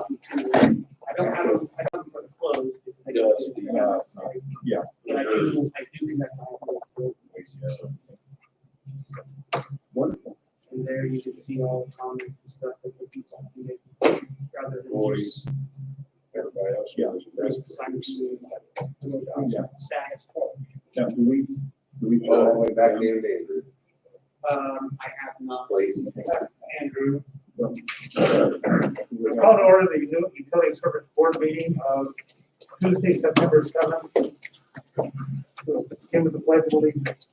I don't have them for the closed. Yeah. But I do connect all. Wonderful. And there you can see all the comments and stuff that the people make, rather than just Everybody else. Yeah. just the sign sheet, status quo. Now, do we follow all the way back in there? I have not. Please. Andrew. We'll call to order the utility service board meeting of Tuesday, September 7th. Begin with the pledge of allegiance.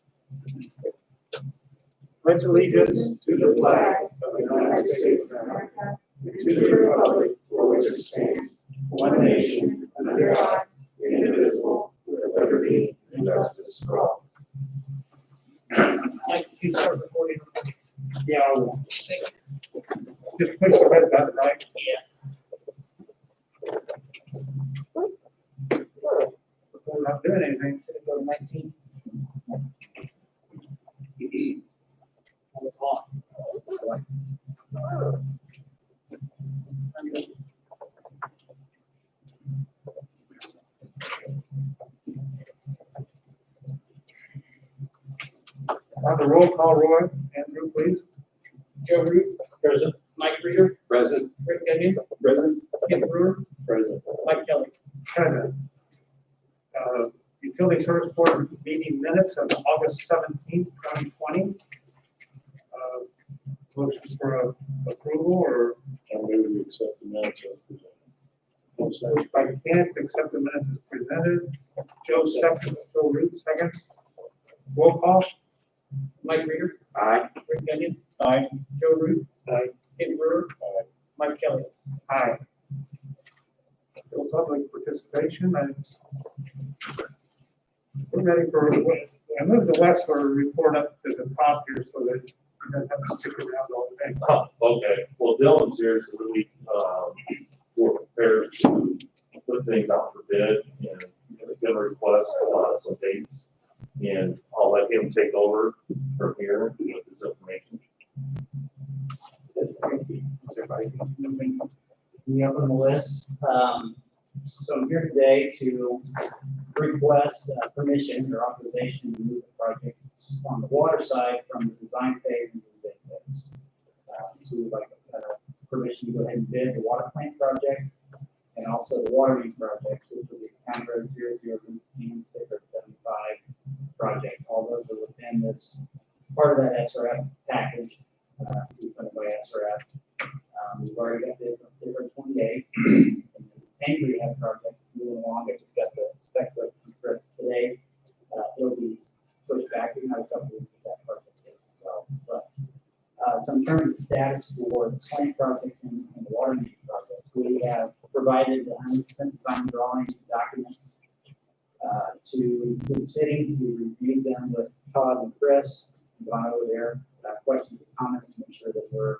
Pledge allegiance to the flag of the United States of America, and to the republic for which it stands, one nation, under God, indivisible, with liberty and justice for all. Mike, you start recording. Yeah, I will. Just push the red button, right? Yeah. We're not doing anything, should it go to 19? Oh, it's on. On the roll call, Roy, Andrew, please. Joe Root. Present. Mike Reeder. Present. Rick Gagnon. Present. Kim Brewer. Present. Mike Kelly. Present. Utility Service Board meeting minutes of August 17th, 2020. Motions for approval or? I move to accept the minutes as presented. Motion by Kent to accept the minutes as presented. Joe second, Joe Root seconds. Roll call. Mike Reeder. Aye. Rick Gagnon. Aye. Joe Root. Aye. Kim Brewer. Aye. Mike Kelly. Aye. No public participation. We're ready for, I moved the Westler report up to the top here so that you don't have to stick around all day. Oh, okay, well, Dylan's here so that we're prepared to put things out for bid and give a request, some dates. And I'll let him take over from here with this information. We up on the list. So I'm here today to request permission or authorization to move the projects on the water side from the design phase into the bid phase. So we'd like permission to go ahead and bid the water plant project and also the water main project, which will be County Road 001 and State Road 75 projects. All those are within this part of that SRF package, funded by SRF. We've already got the State Road 28. Tank rehab project moving along. I just got the spec from Chris today. It'll be pushed back in another couple weeks with that project as well. But so in terms of status for the plant project and the water main project, we have provided 100% design drawings and documents to the city. We reviewed them with Todd and Chris and gone over their questions and comments to make sure that we're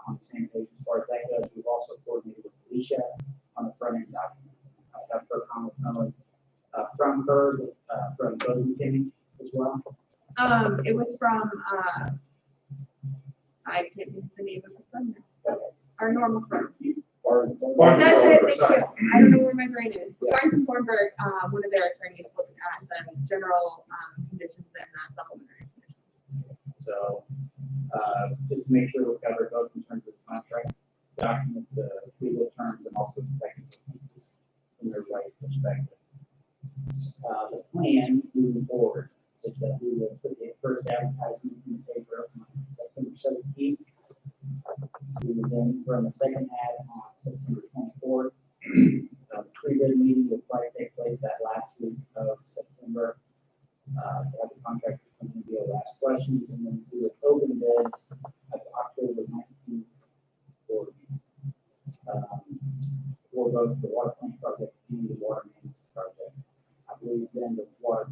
on the same page as far as that goes. We've also coordinated with Alicia on the front end documents. I have her comments not only from her, but from Bowden County as well. It was from, I can't think of the name of the firm now. Our normal firm. That's it, thank you. I don't know where my brain is. Barnes and Thornburg, one of their attorneys looked at the general conditions and supplementary conditions. So just to make sure we're covered both in terms of contract documents, the legal terms, and also the technical pieces from their right perspective. The plan moving forward is that we will put the first advertisement in the paper on September 17th. We will then run the second ad on September 24th. The pre-bid meeting will probably take place that last week of September. To have the contractor come in and deal with ask questions, and then we will open bids at the October 19th board meeting. For both the water plant project and the water main project. I believe then the water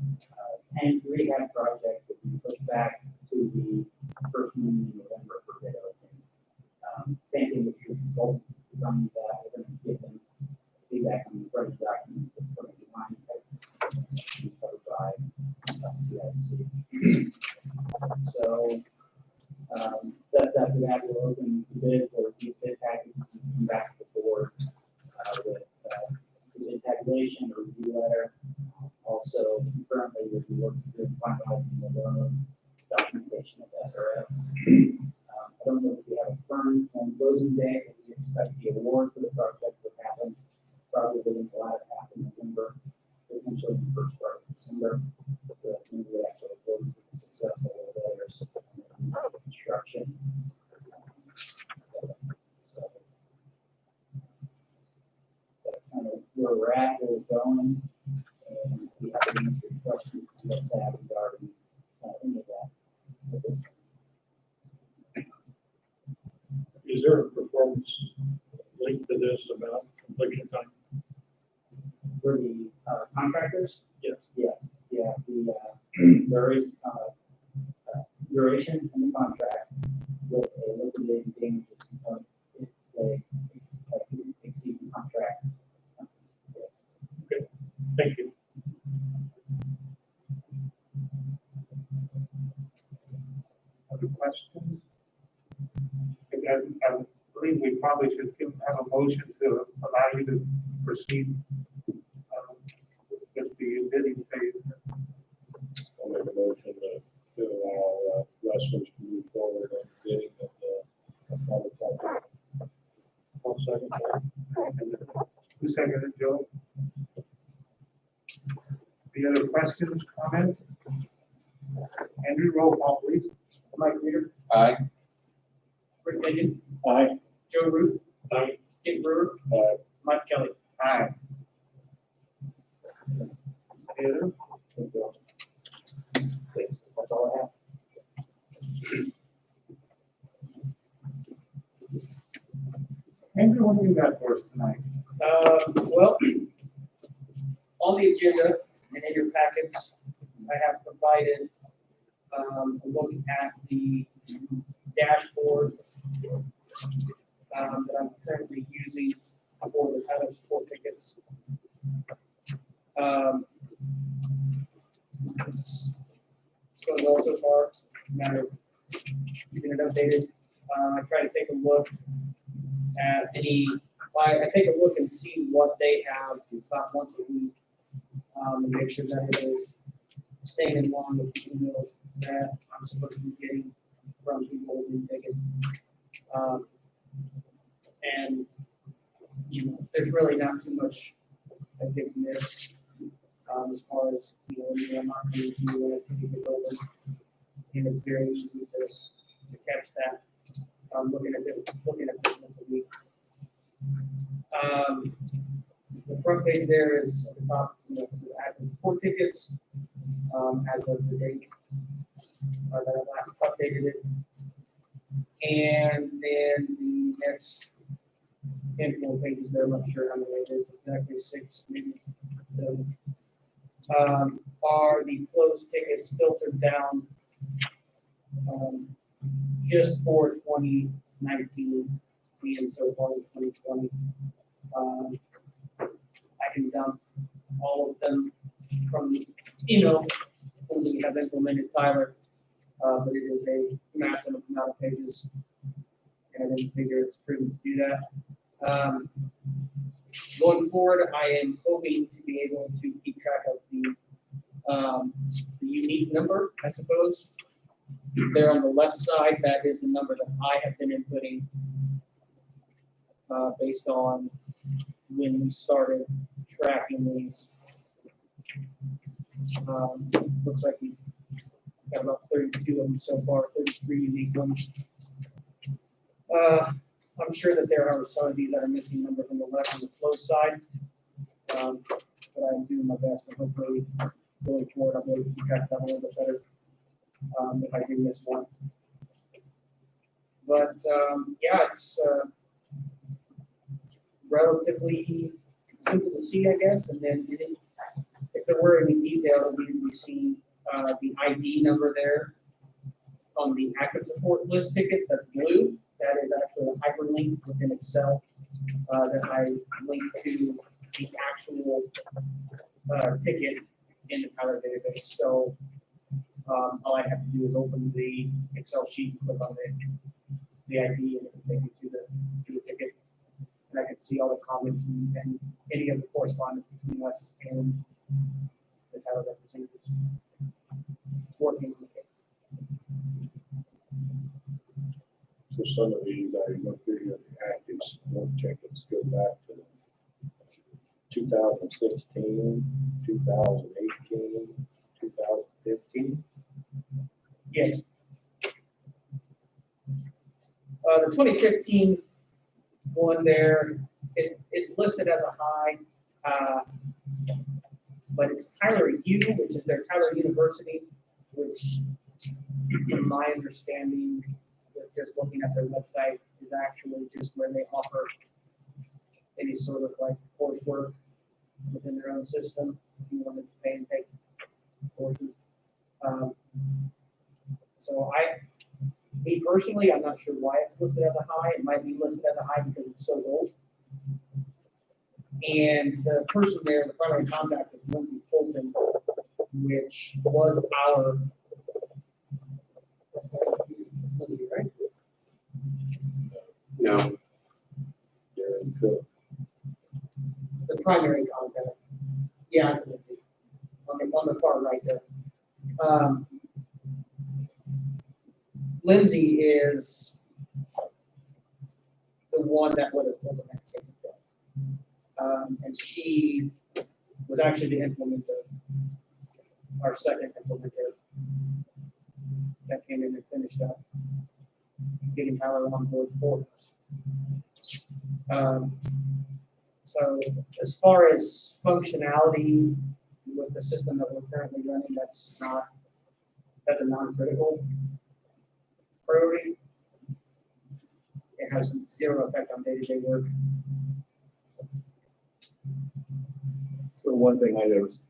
tank rehab project will be pushed back to the first meeting in November for bid opening. Thanking the consultants designing that, we're going to give them feedback on the project document for the design covered by CIC. So steps after that, we'll open the bid for the bid package and come back to the board authorization or review letter. Also, currently, we'll be working through finalizing the loan documentation of SRF. I don't know if we have a firm on closing day, but we expect the award for the project to happen probably within the latter half of November, potentially in the first part of December. So that means we actually go through the successful layers of construction. So that's kind of where we're at, where we're going, and we have any questions you guys have regarding any of that. With this. Is there a performance linked to this about completion time? For the contractors? Yes. Yes, yeah, there is duration in the contract with a liquidated damages component if they exceed the contract. Yes. Thank you. Other questions? I believe we probably should have a motion to allow you to proceed with the bidding phase. I'll make a motion to allow wrestlers to move forward on bidding at the public health. I'll second that. Who seconded, Joe? Any other questions, comments? Andrew, roll call, please. Mike Reeder, Aye. Rick Ligon, Aye. Joe Root, Aye. Dick Brewer, Aye. Mike Kelly. Aye. Any other? Please, that's all I have. Andrew, what do you got for us tonight? Well, on the agenda and in your packets, I have provided a look at the dashboard that I'm currently using for the Tyler support tickets. It's going well so far, matter of keeping it updated. I try to take a look at I take a look and see what they have. It's not once a week, and make sure that it is staying in line with the emails that I'm supposed to be getting from people with new tickets. And there's really not too much that gets missed as far as I'm not going to when a ticket gets open, and it's very easy to catch that. Looking at it once a week. The front page there is at the top, it says active support tickets, as of the date that I last updated it. And then the next handful of pages there, I'm not sure how many it is, exactly 6, maybe 7, are the closed tickets filtered down just for 2019 and so far in 2020. I can dump all of them from, when we have implemented Tyler, but it is a massive amount of pages, and I didn't figure it's prudent to do that. Going forward, I am hoping to be able to keep track of the unique number, I suppose. There on the left side, that is the number that I have been inputting based on when we started tracking these. Looks like we've got about 32 of them so far, 33 unique ones. I'm sure that there are some of these that are missing numbers on the left and the close side, but I'm doing my best, and hopefully going forward, I'll be able to keep track of that a little bit better if I do miss one. But yeah, it's relatively simple to see, I guess, and then if there were any detail, we would see the ID number there on the active support list tickets. That's blue. That is actually a hyperlink within Excel that I link to the actual ticket in the Tyler database. So all I have to do is open the Excel sheet, click on the ID, and it will take me to the ticket. And I could see all the comments and any of the correspondence between us and the Tyler representatives. Working on it. So some of these, I looked through your active support tickets, go back to 2016, 2018, 2015. Yes. The 2015 one there, it's listed as a high, but it's Tyler U, which is their Tyler University, which, from my understanding, with just looking at their website, is actually just where they offer any sort of like coursework within their own system, if you wanted to pay and take courses. So me personally, I'm not sure why it's listed as a high. It might be listed as a high because it's so old. And the person there, the primary contact is Lindsay Fulton, which was our. It's Lindsay, right? No. Darren Cook. The primary contact. Yeah, it's Lindsay. On the far right there. Lindsay is the one that would have implemented it. And she was actually the implementer, our second implementer that came in and finished up getting Tyler on board for us. So as far as functionality with the system that we're currently running, that's a non-critical priority. It has zero effect on day-to-day work. So one thing I noticed,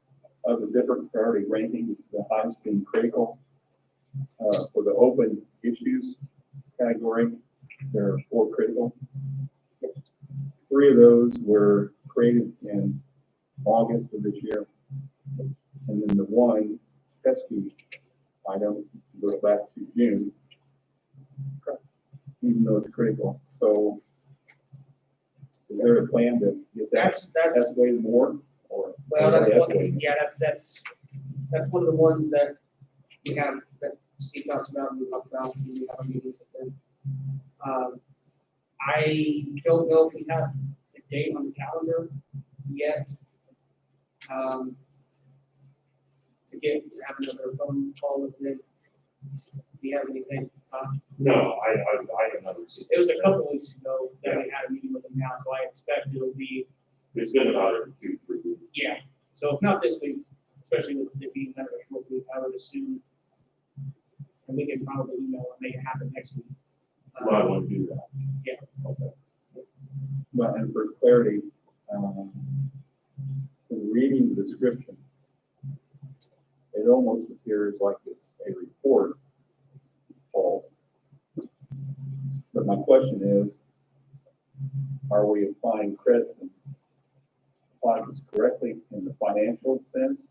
of the different priority rankings, the highest being critical, for the open issues category, there are 4 critical. 3 of those were created in August of this year. And then the one pesky item goes back to June, even though it's critical. So is there a plan to get that That's escalated more? Or well, that's or one, escalated? yeah, that's one of the ones that we have, that Steve talks about, and we talked about, and we have a meeting with them. I don't know if we have a date on the calendar yet. To have another phone call with them. Do you have anything? No, I have never seen. It was a couple weeks ago that we had a meeting with them now, so I expect it'll be, It's been about 2-3 weeks. yeah. So if not this week, especially with it being kind of a short week, I would assume, and we can probably email and make it happen next week. Well, I want to do that. Yeah. Okay. Well, and for clarity, in reading the description, it almost appears like it's a report call. But my question is, are we applying credits and deposits correctly in the financial sense?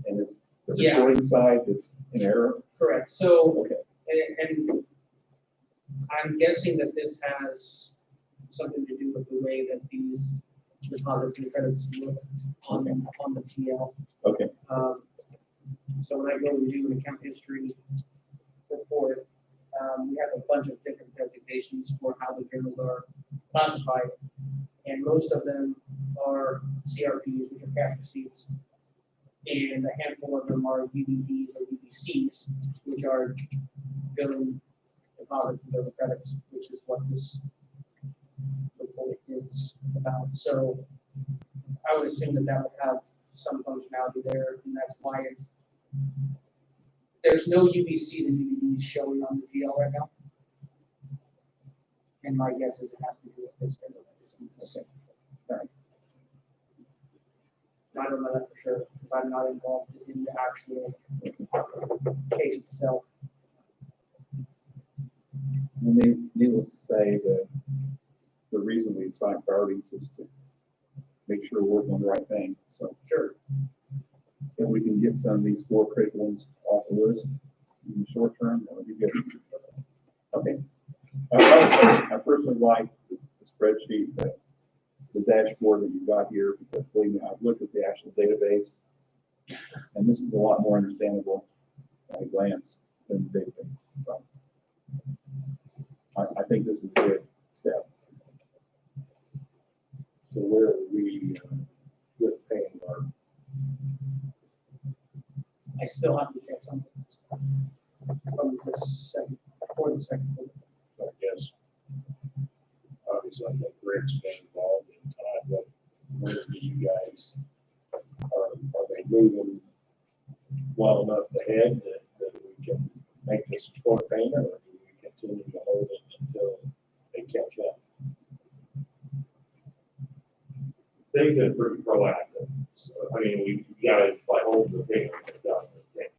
And it's the Yeah. reporting side that's in error? Correct. So, Okay. and I'm guessing that this has something to do with the way that these deposits and credits look on the TL. Okay. So when I go to do an account history report, we have a bunch of different designations for how the journals are classified. And most of them are CRPs, which are cash receipts. And a handful of them are UBDs or UBCs, which are billing deposits and billing credits, which is what this report is about. So I would assume that that would have some functionality there, and that's why there's no UBC and UBDs showing on the GL right now. And my guess is it has to do with this. Okay. All right. I don't know that for sure, because I'm not involved in the actual case itself. And needless to say, the reason we assign priorities is to make sure we're working on the right thing. So Sure. if we can get some of these 4 critical ones off the list in the short term, that would be good. Okay. I personally like the spreadsheet that the dashboard that you've got here, because believe me, I've looked at the actual database, and this is a lot more understandable at a glance than the database. So I think this is a good step. So where are we with paying our, I still have to check something from this second, for the second. I guess, obviously, I think Rick's been involved in time, but where do you guys, are they moving well enough ahead that we can make this short payment, or do we continue to hold it until they catch up? They've been pretty proactive. So, I mean, we gotta, by holding the payment, we've done the thing.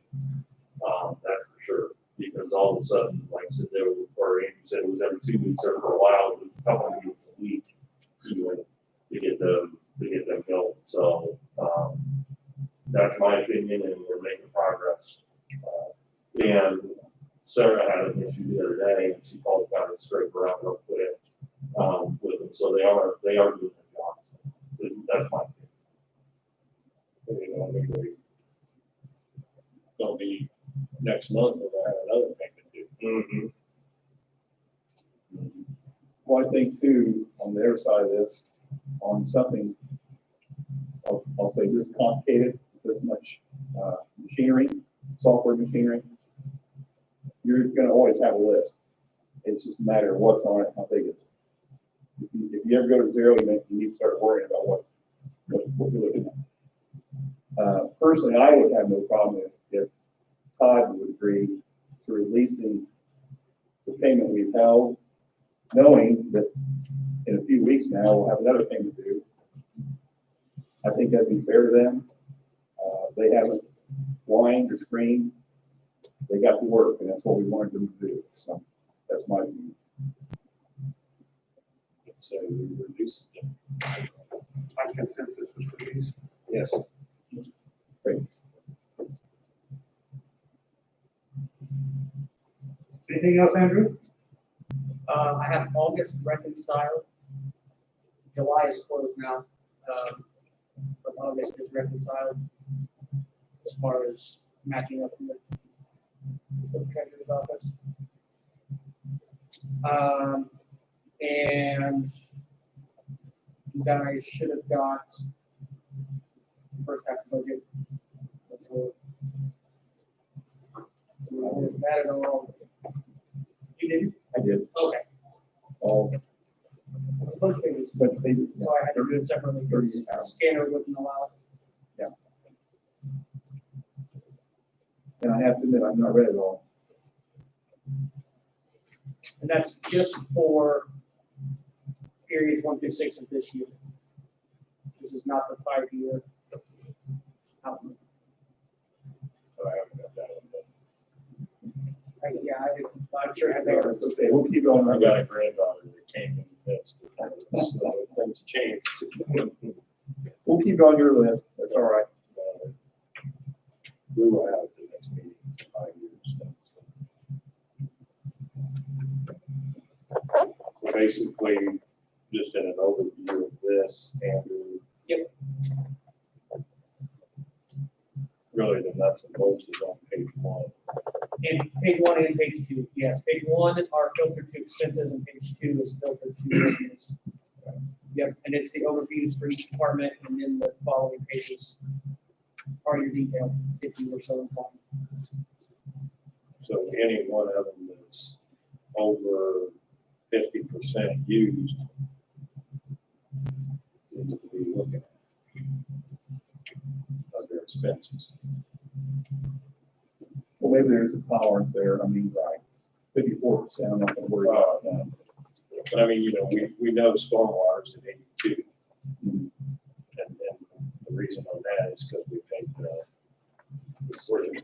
That's for sure, because all of a sudden, like I said, there was, or Andrew said, it was every 2 weeks, or for a while, it was a couple of weeks a week, even to get them going. So, that's my opinion, and we're making progress. And Sarah had an issue the other day, and she called the county straight around real quick, with them, so they are doing their job. That's my opinion. You know, we don't be next month, we'll have another payment due. Well, I think too, on the other side of this, on something, I'll say this complicated, this much machinery, software machinery, you're gonna always have a list. It's just a matter of what's on it, how big it's. If you ever go to zero, you need to start worrying about what you're looking at. Personally, I would have no problem if Todd would agree to releasing the payment we've held, knowing that in a few weeks now, we'll have another payment due. I think that'd be fair to them. They haven't whined or screamed. They got to work, and that's what we wanted them to do. So that's my view. So we reduce it. My consensus was released. Yes. Great. Anything else, Andrew? I have August reconciled. July is closed now, but August is reconciled as far as matching up with the treasurer's office. And you guys should have got the first half budget. Was that at all? You did? I did Okay. all, It's a bunch of pages. but they, So I had to do it separately because the scanner wouldn't allow it. and I have to admit, I've not read it all. And that's just for periods 1 through 6 of this year. This is not the 5-year outlook. So I haven't got that one, Yeah, I'm sure I have there. That's okay, we'll keep going. but I got a granddaughter that came in the midst of this, so things changed. We'll keep on your list. That's all right. We will have the next meeting in 5 years. So basically, just in an overview of this, Andrew. Yep. Really, the nuts and bolts is on page 1. And page 1 and page 2, yes, page 1 are filtered to expenses and page 2 is filtered to revenues. Yep, and it's the overviews for each department, and then the following pages are your detail, if you were so inclined. So any one of them that's over 50% used needs to be looking at other expenses. Well, maybe there's a tolerance there. I mean, like 54%, I'm not gonna worry about that. But I mean, you know, we know stormwater's at 82. And the reason on that is because we paid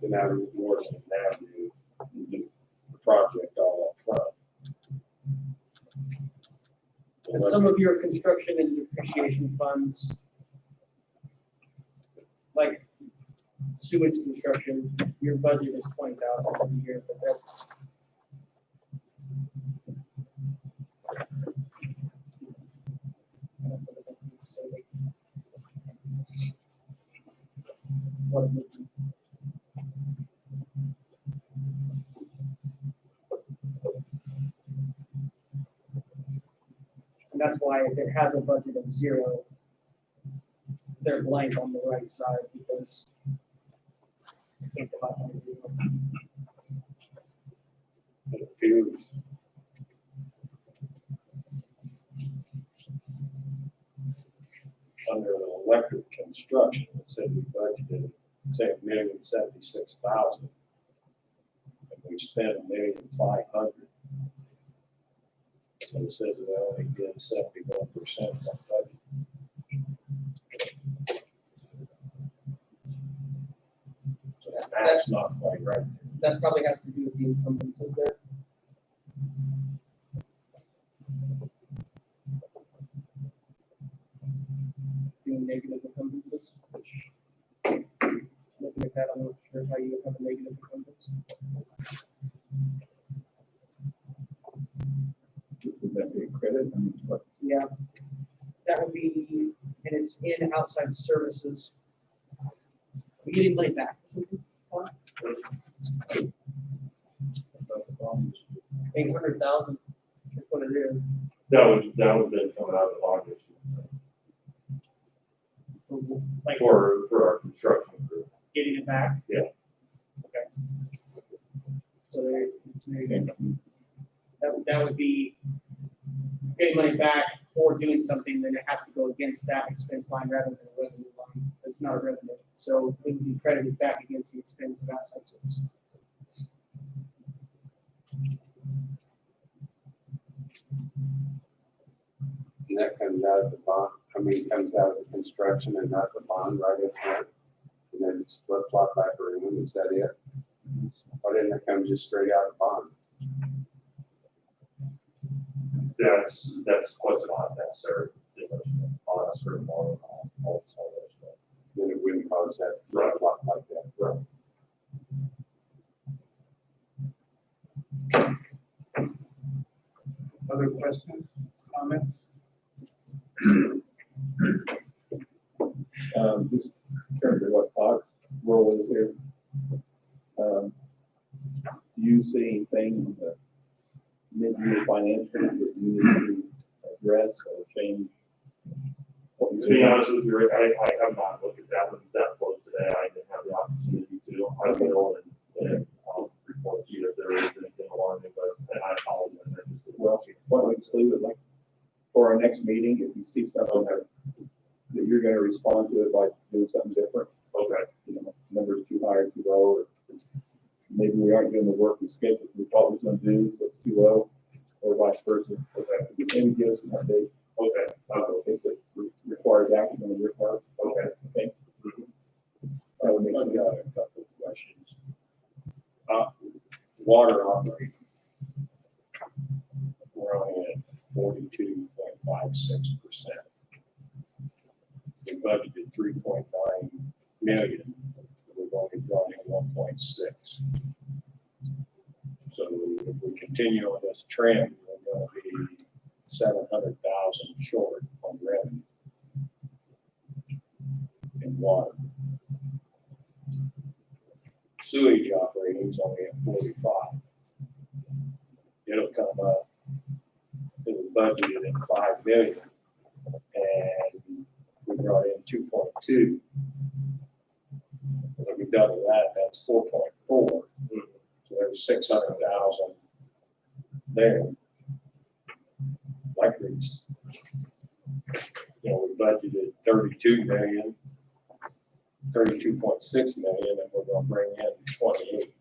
the Navigate Morris and Navigate, the project all up front. And some of your construction and depreciation funds, like sewage construction, your budget is 20,000 every year, but that. what it would be. And that's why if it has a budget of 0, they're blank on the right side because I can't divide by 0. It appears under the electric construction, it said we budgeted, say, $1,076,000. And we spent $1,500,000. So it says we only did 71% of that budget. So that's not quite right. That probably has to do with the encumbrances there. Being negative encumbrances. Looking at that, I'm not sure how you would have a negative encumbrance. Would that be a credit? I mean, what? Yeah, that would be, and it's in outside services. We getting money back. 800,000, that's what it is. That would then come out of August. Like For our construction group. getting it back. Yeah. Okay. So there you go. That would be getting money back or doing something, then it has to go against that expense line rather than a revenue line. It's not a revenue, so it would be credited back against the expense of outside services. And that comes out of the bond, comes out of the construction and not the bond right in front. And then it's flip flop back around, is that it? Or didn't it come just straight out of the bond? That's what's not necessary. I'll ask her tomorrow. All that stuff. Then it wouldn't cause that flip flop like that. Right. Other questions, comments? Just in terms of what Todd's role is here, do you see anything in the mid-year financials that you need to address or change? What To you're be doing? honest with you, Rick, I have not looked at that one that close today. I didn't have the opportunity to. I will and I'll report to you if there is anything alarming, but I apologize. I just- Well, why don't we just leave it like for our next meeting, if you see something that you're gonna respond to it by doing something different, Okay, numbers too high or too low, or maybe we aren't doing the work we scheduled, we thought we was gonna do, so it's too low, or vice versa. Okay, maybe give us an update. okay, If it requires action on your part. okay. Okay. I've got a couple of questions. Water operating. We're only at 42.56%. We budgeted 3.9 million. We've only brought in 1.6. So if we continue on this trend, we're going to be 700,000 short on revenue in water. Sewage operating is only at 45. It'll come up. It was budgeted at 5 million, and we brought in 2.2. If we double that, that's 4.4. So there's 600,000 there. Like it's, we budgeted 32 million. 32.6 million, and we're gonna bring in 28.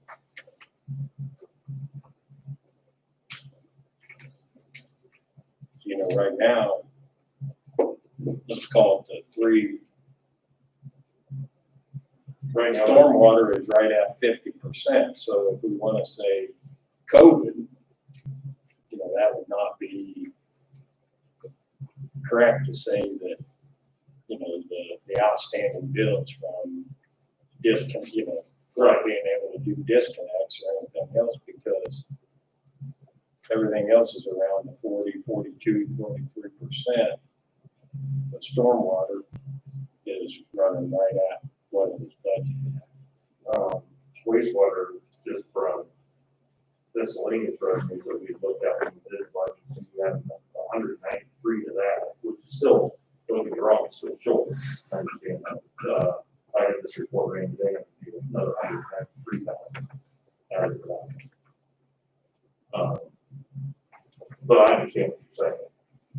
Right now, let's call it the 3. Right now, Stormwater is right at 50%, so if we wanna say COVID, that would not be correct to say that, the outstanding bills from disconnect, not being able to do disconnects or anything else, because everything else is around the 40, 42, 43%. But stormwater is running right at what it was budget? Wastewater, just from miscellaneous revenues that we looked at in the budget, we had 193 to that, which is still, don't get me wrong, it's still short. I understand that. I had this report range, they have to do another 193,000 added to that. But I understand what you're saying.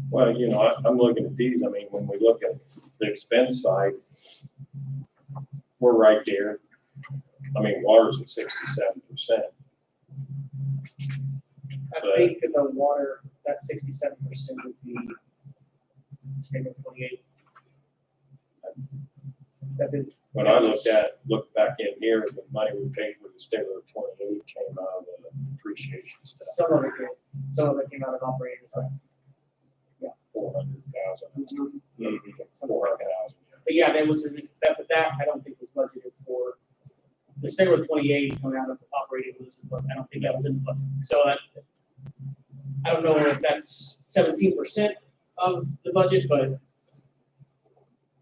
Well, you know, I'm looking at these, I mean, when we look at the expense side, we're right there. I mean, water's at 67%. I think in the water, that 67% would be statement 28. That's it. When I looked back in here, the money we paid for the Stabler 28 came out of the depreciation stuff, Some of it did. Some of it came out of operating. Right? 400,000. Some- 400,000. But yeah, there was that, but that I don't think was budgeted for. The Stabler 28 coming out of operating was, but I don't think that was in the budget. So I don't know if that's 17% of the budget, but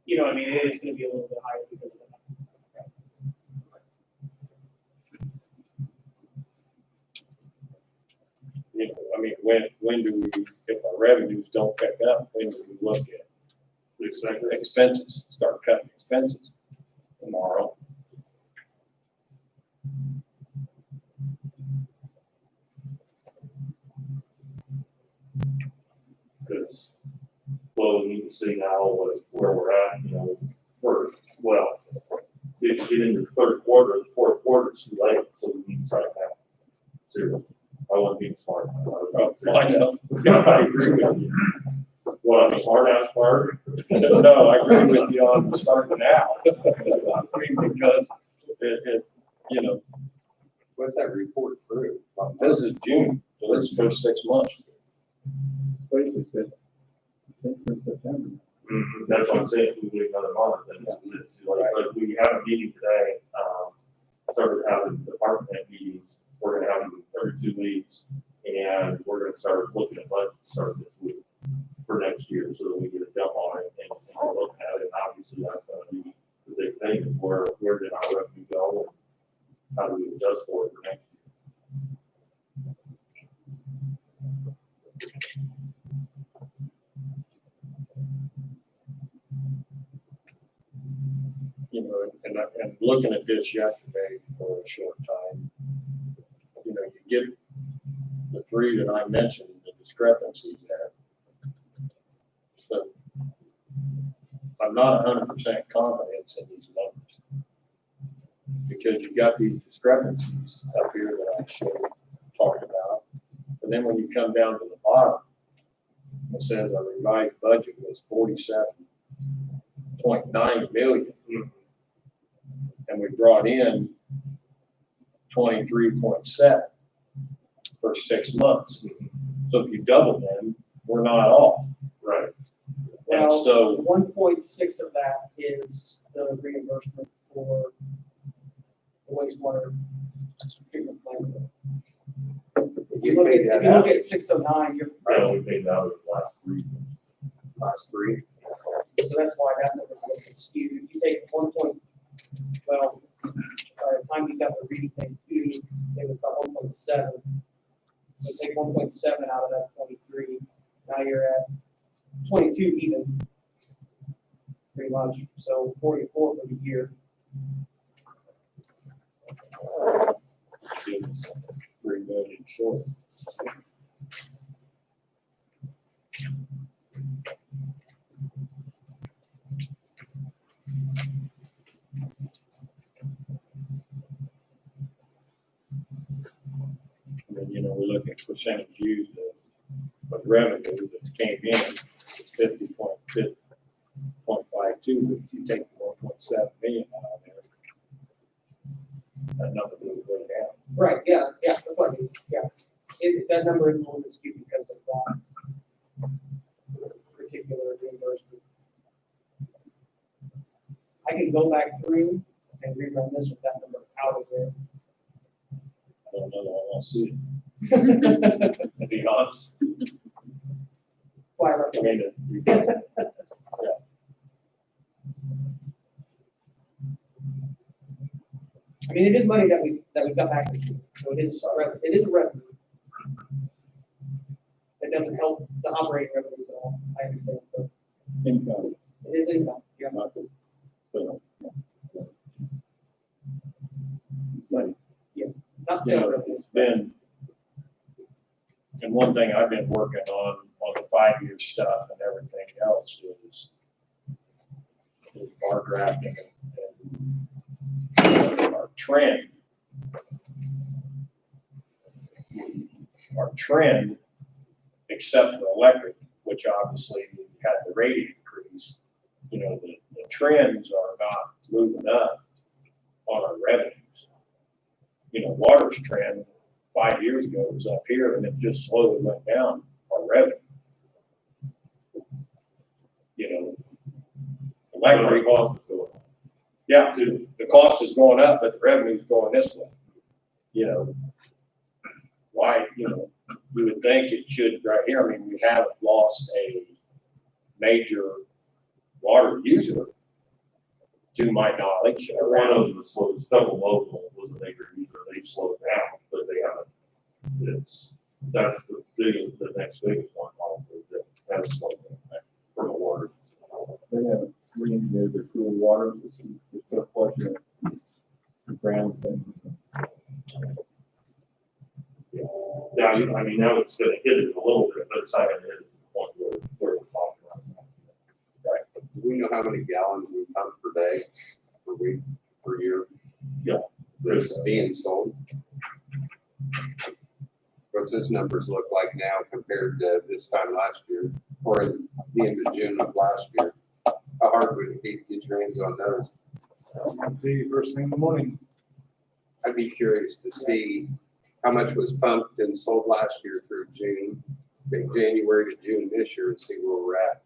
you know, I mean, it is going to be a little bit higher because of that. You know, I mean, when do we, if our revenues don't pick up, when do we look at expenses, start cutting expenses tomorrow? Because, well, we need to see now where we're at, you know, if you get into the third quarter, the fourth quarter is too late, so we need to start now. Seriously, I wasn't being smart. I know. I agree with you. What, I'm a smart ass part? No, I agree with you on starting now. I mean, because it, you know, What's that report through? this is June, so this is for 6 months. Basically says, I think for September. That's what I'm saying, we wait another month, and but we have a meeting today, started having department head meetings, we're gonna have them every 2 weeks, and we're gonna start looking at budget start this week for next year, so that we get a jump on it and look at it, and obviously that's gonna be the big thing, is where did our revenue go, and how do we adjust for it for next You know, and looking at this yesterday for a short time, you know, you get the 3 that I mentioned, the discrepancies there. But I'm not 100% confident in these numbers. Because you got these discrepancies up here that I talked about. But then when you come down to the bottom, it says our revised budget was 47.9 million. And we brought in 23.7 for 6 months. So if you double them, we're not off. Right. And Well, so, 1.6 of that is the reimbursement for the wastewater treatment plant. If you look at 609, you're I only paid out the last 3. last 3. so that's why that number's a little bit skewed. You take well, by the time you got the reading thing too, it was about 1.7. So take 1.7 out of that 23. Now you're at 22 even, pretty much. So 44 for the year. 3 million short. And then, you know, we look at percentage used of revenue that came in, it's 50.52. But if you take the 1.7 million out of there, that number will go down. Right, yeah, that's what I mean, yeah. That number is a little bit skewed because of that particular reimbursement. I can go back through and rerun this with that number out of there. I don't know, I won't see it, to be honest. Why, I mean, I mean, it is money that we've got access to, so it is a revenue. It doesn't help the operating revenues at all, I understand, but Income, it is income, yeah. not the, so. Money. Not You know, sale revenues. it's been, and one thing I've been working on the 5-year stuff and everything else is bar drafting and our trend. Our trend, except for electric, which obviously had the rate increase, you know, the trends are not moving up on our revenues. You know, water's trend 5 years ago was up here and it just slowly went down on revenue. You know, electric, cost is going up. yeah, the cost is going up, but the revenue's going this way. You know, why, you know, you would think it should right here. I mean, we haven't lost a major water user to my knowledge. One of them slowed, Double Local was a major user, they slowed down, but they haven't, that's the next biggest one, that has slowed down from the water. They haven't re-engineered their cool water, it's just a flush the ground thing. Yeah, I mean, now it's gonna hit it a little bit, but it's not gonna hit it to the point where we're talking about. Do we know how many gallons we pump per day, per week, per year? Yeah. That's being sold? What's those numbers look like now compared to this time last year, or in the end of June of last year? How hard would it be to get your hands on those? The first thing in the morning. I'd be curious to see how much was pumped and sold last year through June, take January to June this year and see where we're at.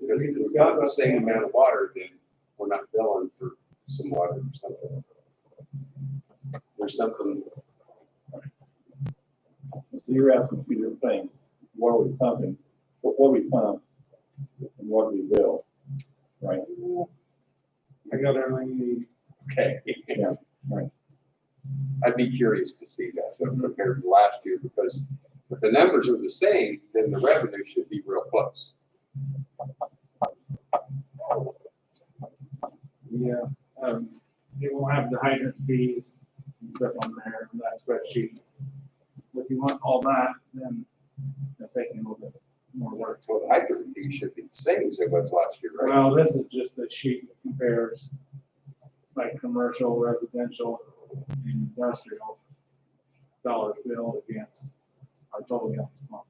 Because if we've got the same amount of water, then we're not billing for some water or something. There's something, So you're asking two different things, what are we pumping, what we pump, and what we bill, right? I got everything you need. okay. Yeah, right. I'd be curious to see that compared to last year, because if the numbers are the same, then the revenue should be real close. Yeah, you won't have the hydrant fees and stuff on there, in that spreadsheet. If you want all that, then they're taking a little bit more work. Well, the hydrant fee should be the same as it was last year, right? Well, this is just a sheet that compares like commercial, residential, and industrial dollars billed against our total gallons pumped.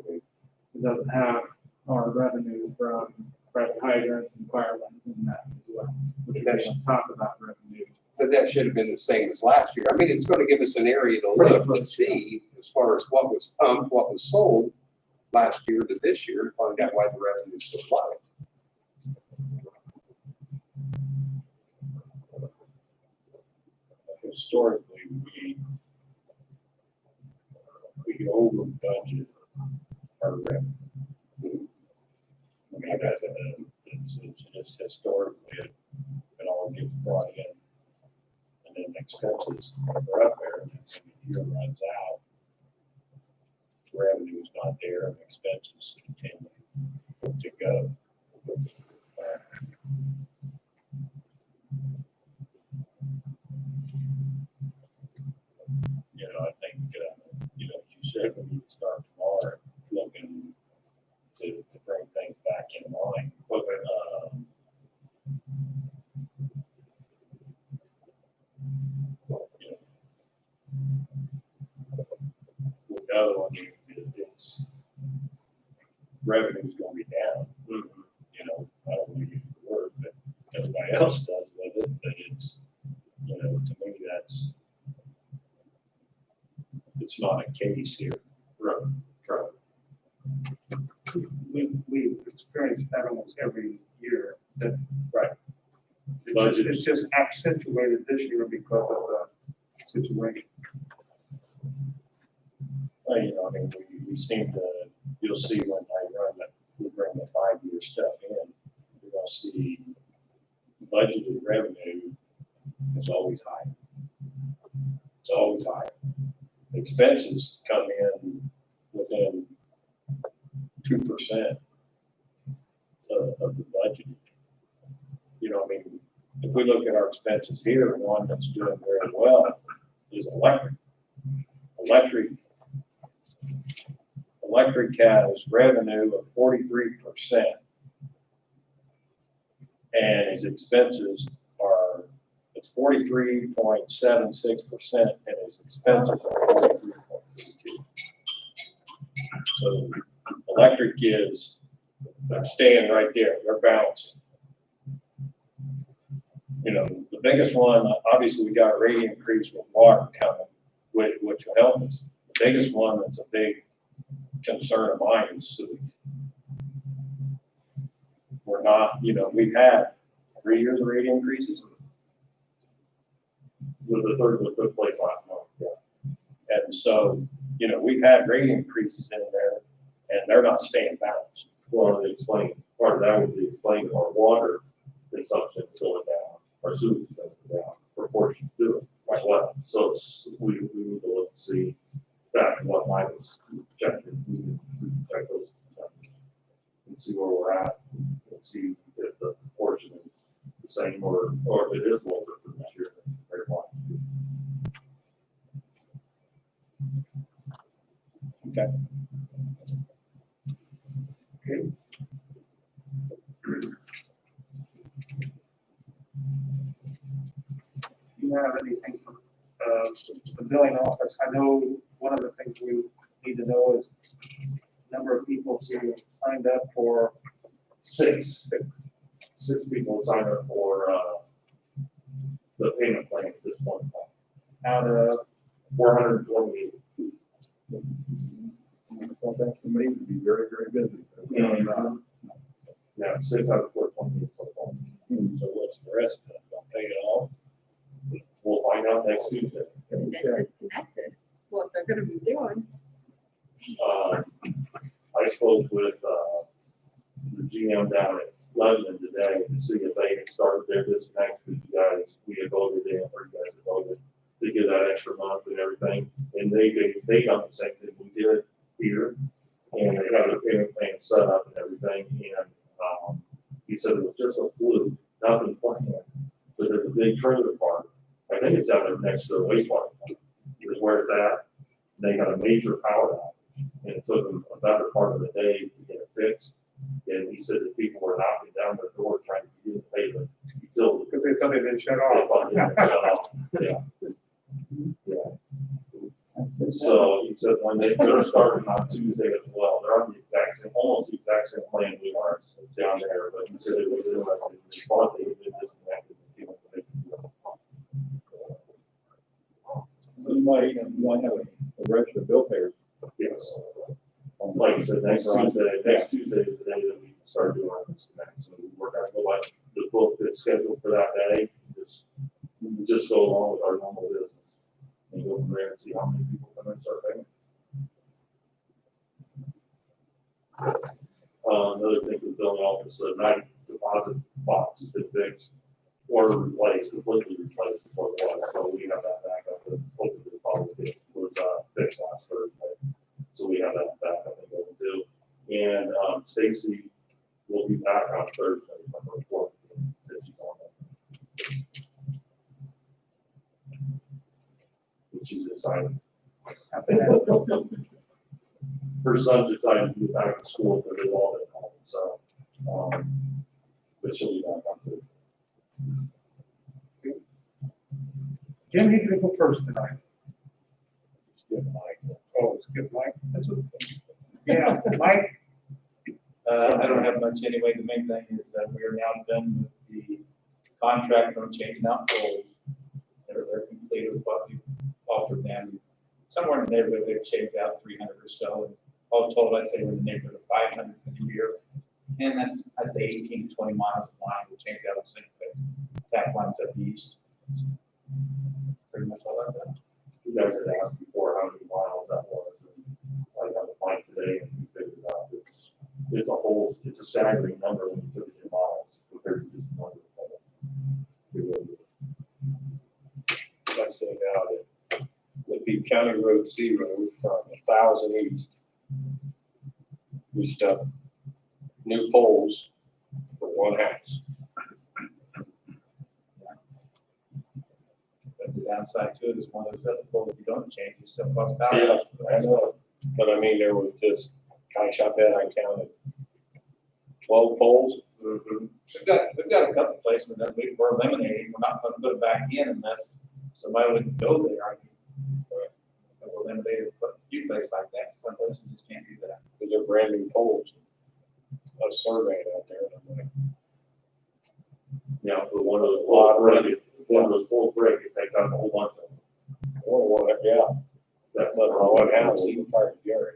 It doesn't have our revenue from private hydrants and fire lines in that as well, which would be on top of that revenue. But that should have been the same as last year. I mean, it's going to give us an area to look to see as far as what was pumped, what was sold last year to this year, to find out why the revenue is so low. Historically, we over budget our revenue. I mean, it's just historically, it all gets brought in. And then expenses are up there, and then when the year runs out, revenue's not there, and expenses continue to go. You know, I think, you know, as you said, we need to start tomorrow looking to bring things back in line. We know, I mean, it's revenue's gonna be down. You know, I don't want to use the word, but everybody else does with it, but it's, you know, to me, it's not a case here. Right. We experience that almost every year. That Right. It's just accentuated this year because of the situation. Well, you know, I mean, we seem to, you'll see when I run that, we bring the 5-year stuff in, you're gonna see budgeted revenue is always high. It's always high. Expenses come in within 2% of the budget. You know, I mean, if we look at our expenses here, one that's doing very well is electric. Electric has revenue of 43%. And his expenses are, it's 43.76%, and his expenses are 43.32. So electric is, they're staying right there, they're balancing. You know, the biggest one, obviously we got a rate increase with water coming, which will help us. The biggest one that's a big concern of mine is sewage. We're not, you know, we've had 3 years of rate increases. With the third one took place last month, yeah. And so, you know, we've had rate increases in there and they're not staying balanced. Well, they explain, part of that would be explaining our water consumption is going down, our sewage is going down, proportion to it, as well. So it's, we need to look to see back what Mike was checking, we can check those and see where we're at, and see if the proportion is the same or if it is lower for this year. Very well. Okay. Okay. Do you have anything from the billing office? I know one of the things we need to know is number of people who signed up for Six people signed up for the payment plan at this point in time. out of 428. Well, that committee would be very, very busy. Yeah, 6 out of 428 so far. So what's the rest of it? Don't pay it all? We'll find out next Tuesday. And then disconnected, what they're gonna be doing. I spoke with the GM down at Lebanon today to see if they had started their disconnect with you guys. We had voted in, or you guys had voted to give that extra month and everything. And they done the same thing we did here. And they have their payment plan set up and everything. And he said it was just a fluke, nothing planned. But there's a big trailer park. I think it's out there next to the wastewater plant, is where it's at. They had a major power outage, and it took them a better part of the day to get it fixed. And he said that people were knocking down their door trying to get pay the utility. because they thought it didn't shut They off. thought it didn't shut off. Yeah. So he said when they're starting on Tuesday as well, they're on the exact same, almost the exact same plan we are down there, but he said it was interesting. They thought they had been disconnected. And people could make it work. So you might have a register of bill payers. Yes. Like I said, next Tuesday is the day that we start doing our disconnect. So we're gonna go by the book that's scheduled for that day, just go along with our normal business. And go from there and see how many people come and start paying. Another thing with billing office, the night deposit box has been fixed or replaced, completely replaced before the water. So we have that back up and hopefully the deposit was fixed last Thursday. So we have that back up and going too. And Stacy will be back on Thursday from her report. She's excited. Her son's excited to be back in school because they've all been home, so, but she'll be back on Thursday. Jim, you can go first tonight. Skip Mike. Oh, skip Mike. That's okay. Yeah, Mike. I don't have much anyway. The main thing is that we are now done with the contract on changing out poles. They're complete with what we offered them. Somewhere in the neighborhood, they've changed out 300 or so. And all told, I'd say we're in the neighborhood of 500 for the year. And that's, I'd say 18 to 20 miles of line we change out the same place. Tap lines up east. Pretty much all I've done. You guys had asked before how many miles that was, and I got the point today and we figured it out. It's a staggering number when you took it in miles compared to just one. I say about it. do County Road 0 from 1,000 east. We stuck new poles for one house. But the downside to it is one of those other poles, if you don't change, you still cost power. Yeah, I know. But I mean, there was just, gosh, I bet I counted 12 poles. We've got a couple places that we're eliminating, we're not gonna put it back in unless somebody would go there. I mean, we're eliminating, but a few places like that, some places you just can't do that. Because they're brand new poles. I was surveying out there, and I'm like, Yeah, but one of those poles break, if one of those poles break, it takes out a whole bunch of them. oh, well, yeah, That's but for one house, even fire Jerry.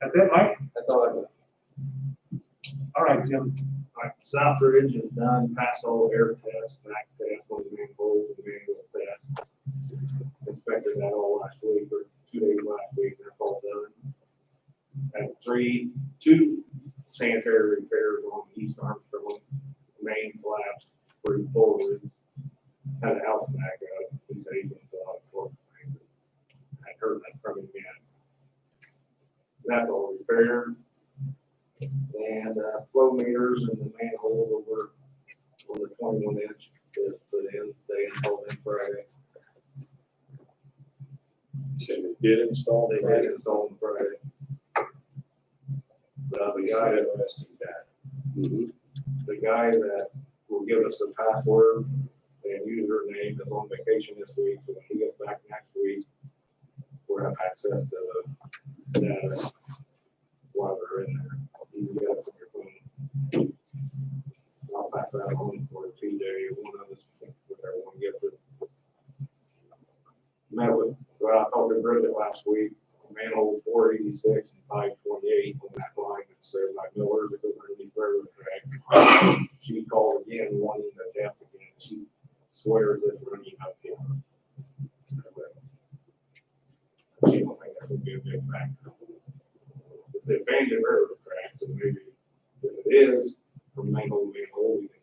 That's it, Mike? That's all I got. All right, Jim. All right, South Ridge is done, pass all air tests, back test, on the main holes, and manual test. Inspected that all last week, or 2 days last week, that's all done. And two sanitary repairs on East Armstrong, main collapse, pretty forward. Had a house back up, he said he's gonna fill out for it. I heard that from him again. That's all repaired. And flow meters and the manhole over on the 21-inch is put in, they installed in Friday. So they did install, They had it installed on Friday. The guy, interesting that. the guy that will give us the password and username is on vacation this week, so when he gets back next week, we'll have access to the data while they're in there. You can get it from your phone. I'll pass that on for TJ, one of us, whatever one gets it. Met with, well, I talked to Bridget last week, manhole 486 and 528 on that line, it's there by Miller, because we're gonna be railroad track. She called again, wanting to test again, she swears it's running up here. She don't think that's gonna be a big factor. It's the abandoned railroad track, so maybe if it is, from manhole to manhole, we can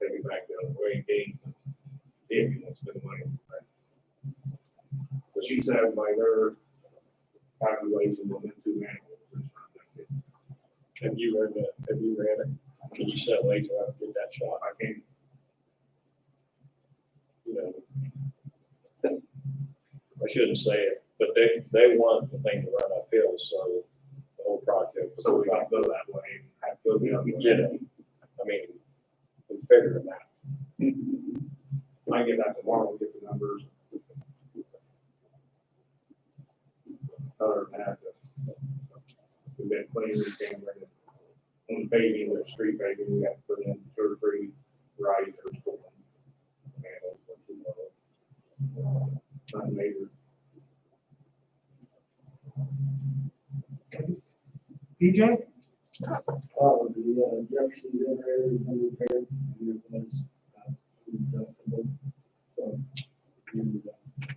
take it back the other way, gain some, if you want to spend money on that. But she said by their calculation, on them two manholes, it's not that big. Have you read that? Have you read it? Can you set later up and get that shot? I can't, You know, I shouldn't say it, but they want the thing to run uphill, so the whole project. so we gotta go that way, and have to go the other way. Yeah, I mean, we figured it out. I get that tomorrow, we'll get the numbers. Other than that, we've been cleaning, camera, on paving, or street paving, we got to put in 2 or 3 risers for them. Manholes, not major. PJ? The Jefferson generator has been repaired, and it was, deductible. So, and,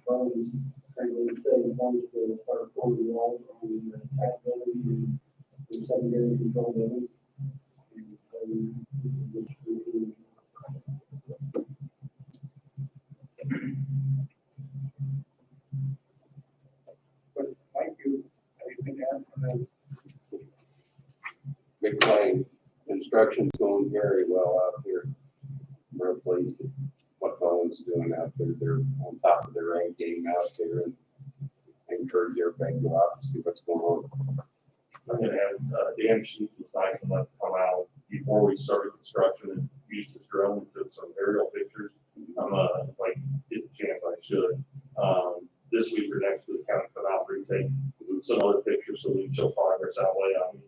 funds, currently saying funds will start pouring along on the tap building and the secondary control building. And so, which we- Thank you. Anything to add from that? Big Plain, construction's going very well out here. We're pleased with what Bowen's doing out there. They're on top of their A game out there, and I encourage everybody to go out and see what's going on. I'm gonna have, Dan Sheets was nice enough to come out before we started construction and used his drone and took some aerial pictures. I'm, like, get the chance I should. This week or next week, kind of come out and retake some other pictures so we can show progress that way. I mean,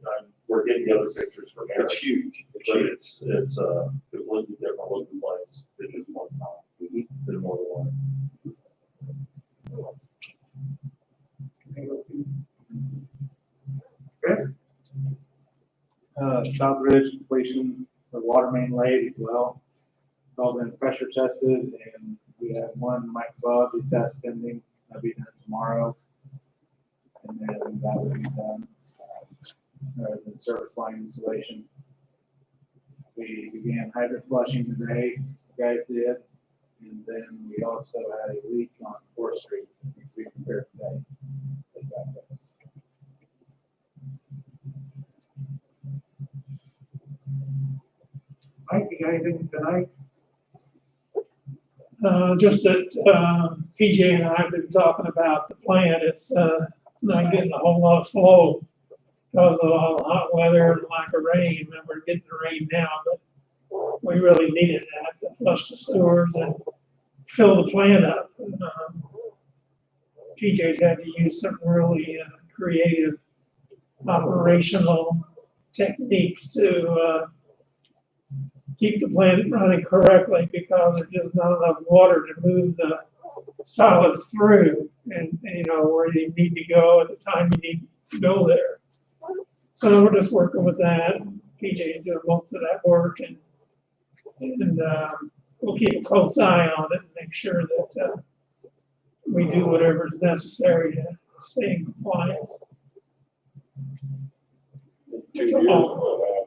we're getting the other pictures from Eric. It's huge. But it's a completely different looking place than just one time. Than more than one. Chris? South Ridge completion, the water main laid as well. It's all been pressure tested, and we have one microbiology test pending, that'll be done tomorrow. And then that will be done, the service line installation. We began hydrant flushing today, you guys did. And then we also had a leak on 4th Street, we repaired today. Mike, you got anything tonight? Just that, PJ and I have been talking about the plant, it's, not getting a whole lot of flow because of all the hot weather and lack of rain, and we're getting the rain now, but we really needed that to flush the sewers and fill the plant up. PJ's had to use some really creative operational techniques to, keep the plant running correctly because there's just not enough water to move the solids through and you know, where you need to go at the time you need to go there. So we're just working with that. PJ is doing most of that work and we'll keep a close eye on it and make sure that we do whatever's necessary to stay in compliance. 2 years we'll have,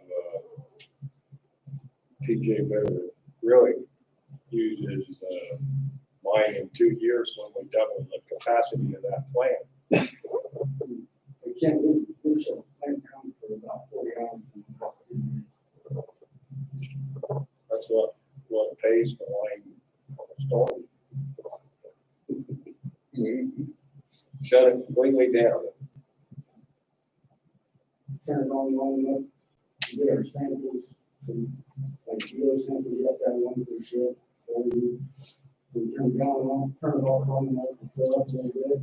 PJ better really use his, mine in 2 years when we double the capacity of that plant. We can't do so. Plant come for about 40 hours. That's what it pays to line a storm. Shut it completely down. Turn it on long enough, to get our samples, some, like kilo samples, you have to have one per shift. Or we turn it on, turn it off long enough to fill up a little bit.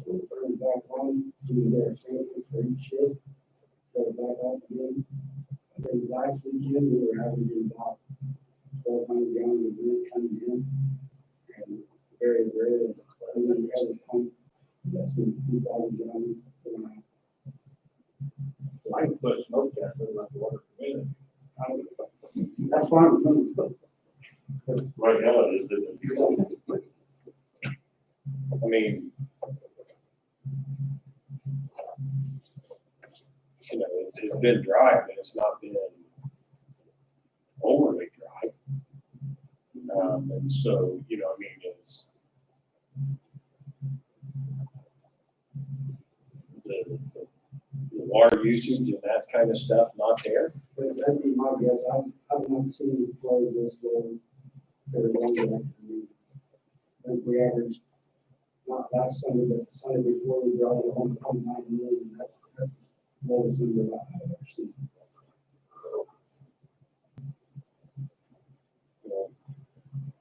We'll turn it back on, so we get our samples for each shift. Shut it back off again. I think last weekend we were averaging about 1,200 gallons of milk coming in. And very rare, and then we had a pump, that's in 2,000 gallons. So I can put smoke gas in that water for me. That's fine. Right now, it is, isn't it? I mean, you know, it's been dry, but it's not been overly dry. And so, you know, I mean, it's the water usage and that kind of stuff not there. But that'd be my guess. I've not seen it flow this way for a long time. I think we averaged, not last Sunday, but the Sunday before, we brought it home 9 million. That's lowest in the I've ever seen.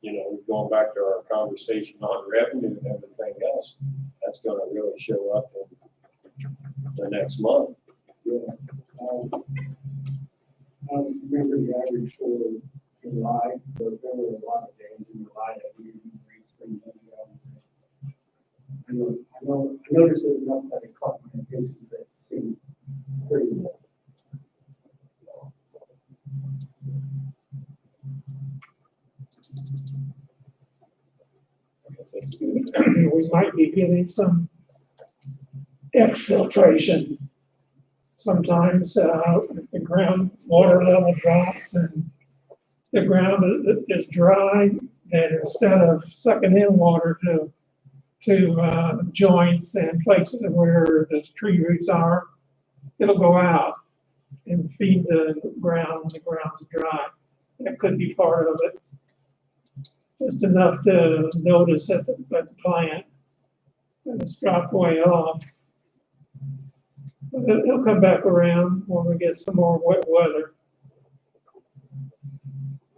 You know, going back to our conversation on revenue and everything else, that's gonna really show up in the next month. Yeah. I don't remember the average for July, but there were a lot of days in July that we didn't reach pretty much. I noticed it enough that it caught my attention that it seemed pretty low. We might be getting some exfiltration. Sometimes if the groundwater level drops and the ground is dry, and instead of sucking in water to joints and places where the tree roots are, it'll go out and feed the ground when the ground's dry. That could be part of it. Just enough to notice at the plant and it's dropped way off. But it'll come back around when we get some more wet weather.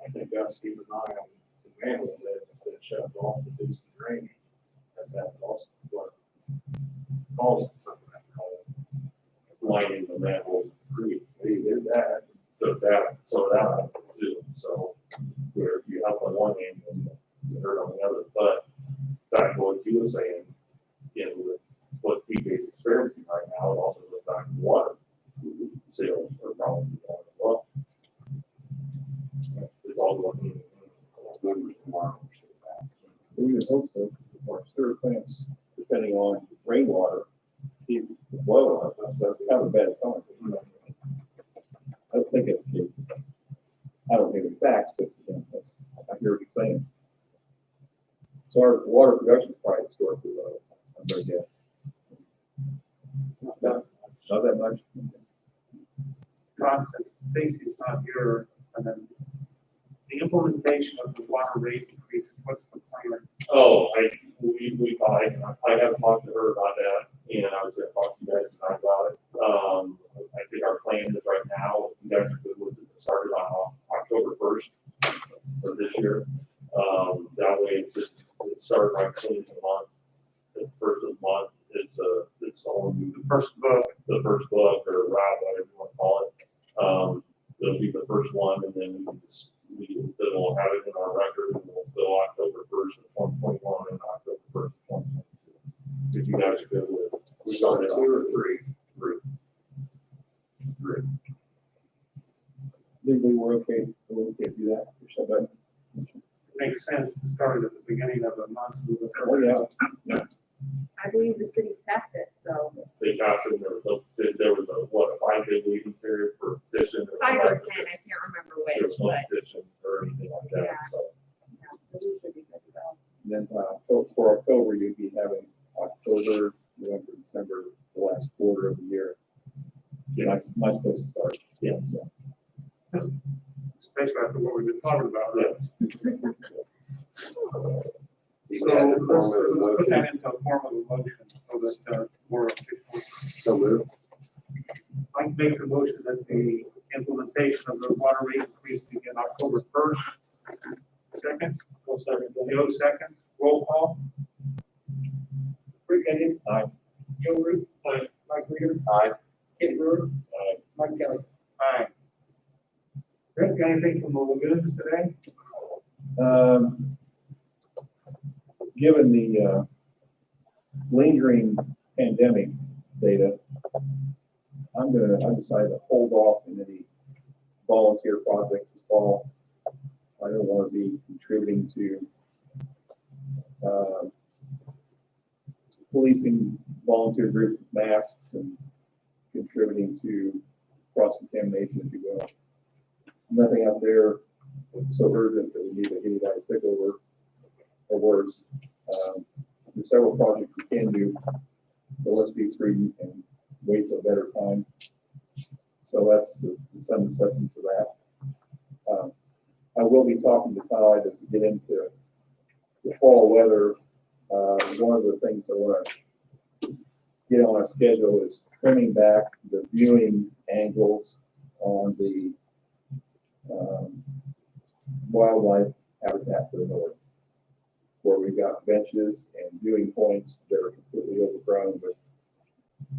I think that's keep an eye on the manhole that shut off to do some drainage. That's that also what caused something that called Lining the manhole creek. we did that. So that too. So where you help on one end and you hurt on the other. But back to what you were saying, you know, with what PJ's experiencing right now, it also goes back to water. Sales are probably going as well. It's all looking. Numbers tomorrow. We would hope so, for sewer plants, depending on rainwater, keep the flow up, that's kind of a bad sign. I think it's key. I don't have any facts, but, that's, I hear what you're saying. So our water production is probably historically low, I'm gonna guess. Not that much. Ron said Stacy's not here, and then the implementation of the water rate increase, what's the plan? Oh, I haven't talked to her about that, and I was gonna talk to you guys tonight about it. I think our plan is right now, you guys are good with it, started on October 1st of this year. That way, it started right clean the month, the first of the month, it's only the first book, or route, whatever you want to call it. It'll be the first one, and then we'll have it in our record, and we'll fill October 1st of 2021 and October 1st of 2022. If you guys are good with it. We started 2 or 3? Three. Legally, we're okay to do that, or somebody. Makes sense to start at the beginning of the month. Oh, yeah. I believe the city passed it, so. They passed it, there was a 5-day waiting period for petition. 5 or 10, I can't remember There which, was no but petition or anything like that, Yeah. so. yeah, so we should be good to go. And then, for October, you'd be having October, November, December, the last quarter of the year. Yeah. My supposed to start. Yeah. So, Especially after what we've been talking about. Yes. You So had the form of the let's put motion. that into a form of a motion so that we're official. So moved. I make the motion that the implementation of the water rate increase begin October 1st. Second? Joe seconds. Roll call. Rick Eddie. Aye. Joe Root. Aye. Mike Reeder. Aye. Kent Brewer. Aye. Mike Kelly. Aye. Rick, got anything from the lagoons today? Given the lingering pandemic data, I decided to hold off in any volunteer projects this fall. I don't want to be contributing to policing volunteer group masks and contributing to cross-contamination, if you will. Nothing out there so urgent that we need to get you guys sick over or worse. There's several projects we can do, but let's be prudent and wait till a better time. So that's the sum and substance of that. I will be talking to Todd as we get into the fall weather. One of the things I want to get on our schedule is trimming back the viewing angles on the wildlife habitat to the north, where we've got benches and viewing points that are completely overgrown with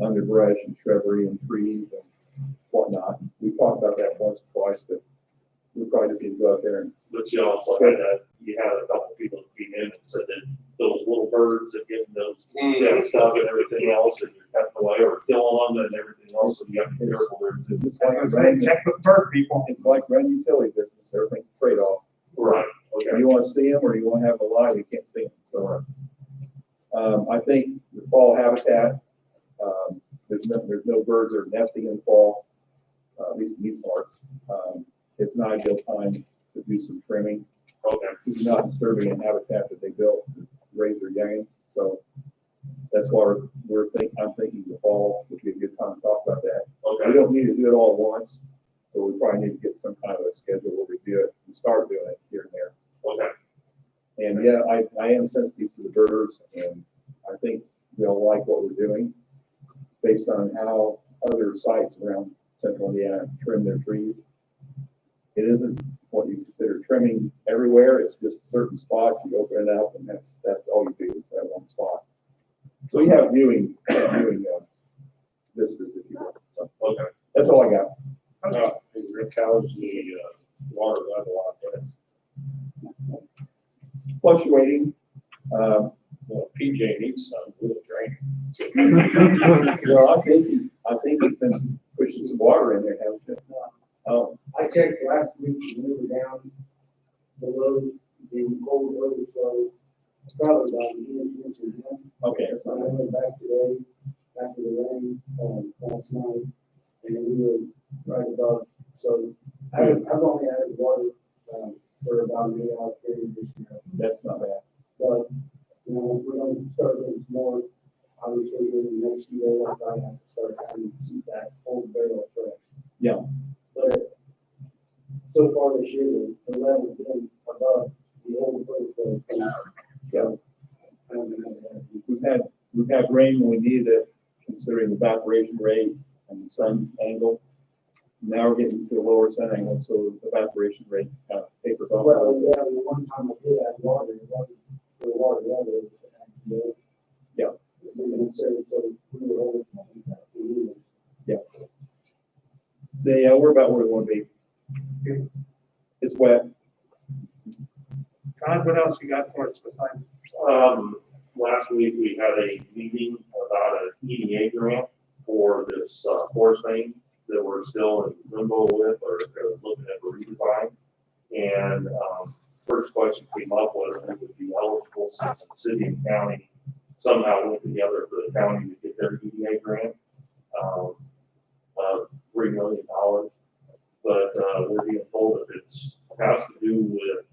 underbrush and shrubbery and trees and whatnot. We talked about that once or twice, but we probably just need to go out there and But you also had you had a couple people who came in and said that those little birds that get those dead stuff and everything else, and you're cutting away or killing them and everything else, so you have to be careful there too. it's I like was gonna say, check with bird people. it's like running utility business. Everything's a trade-off. Right, okay. You want to see them or you want to have them alive, you can't see them. So, I think the fall habitat, there's no birds that are nesting in the fall, at least in these parts. It's an ideal time to do some trimming. Okay. It's not disturbing a habitat that they built to raise their youngins. So that's why I'm thinking the fall would be a good time to talk about that. We Okay. don't need to do it all at once, but we probably need to get some kind of a schedule where we do it and start doing it here and there. Okay. And yeah, I am sensitive to the birds, and I think they'll like what we're doing based on how other sites around central Indiana trim their trees. It isn't what you consider trimming everywhere. It's just certain spots. You open it up, and that's all you do is that one spot. So you have viewing vistas, if you will. So Okay. that's all I got. Rick, how's the water level out there? Fluctuating. Well, PJ needs some good drain. Well, I think he's been pushing some water in there, haven't you? Oh, I checked last week, and we were down below the cold overflow. It's probably about an inch and a half. okay, that's So I not. went back today, after the rain, last night, and we were right above. So I've only added water, for about an 8 hour period this year, That's not bad. but, you know, we're gonna start getting some more, obviously, in the next year, I'll probably have to start having to keep that whole barrel fresh. Yeah. But so far this year, the level's been above the old protocol. So, I don't know. We've had rain when we needed it, considering the evaporation rate and the sun angle. Now we're getting to a lower sun angle, so the evaporation rate kind of tapers off. Well, yeah, the one time I did add water, it wasn't for water level, it was, Yeah. we can say, so we were over. Yeah. So, yeah, we're about where we want to be. It's wet. Todd, what else you got for us besides? Last week we had a meeting about an EDA grant for this, forest thing that we're still in limbo with or looking at a redesign. And, first question came up whether we would be eligible since the city and county somehow went together for the county to get their EDA grant. $3 million. But, we're being told that it's, has to do with,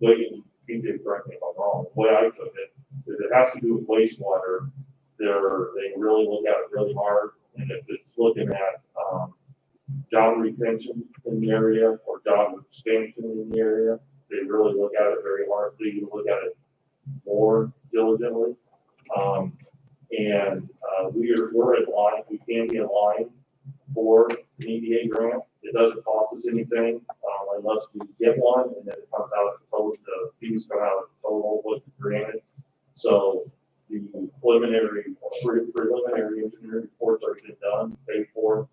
wait, PJ, correct me if I'm wrong, the way I took it, is it has to do with wastewater. They really look at it really hard, and if it's looking at, job retention in the area or job expansion in the area, they really look at it very hard, so you look at it more diligently. We're in line, we can be in line for an EDA grant. It doesn't cost us anything, unless we get one, and then it comes out as total, the fees come out as total what's granted. So the preliminary engineering reports are getting done, paid for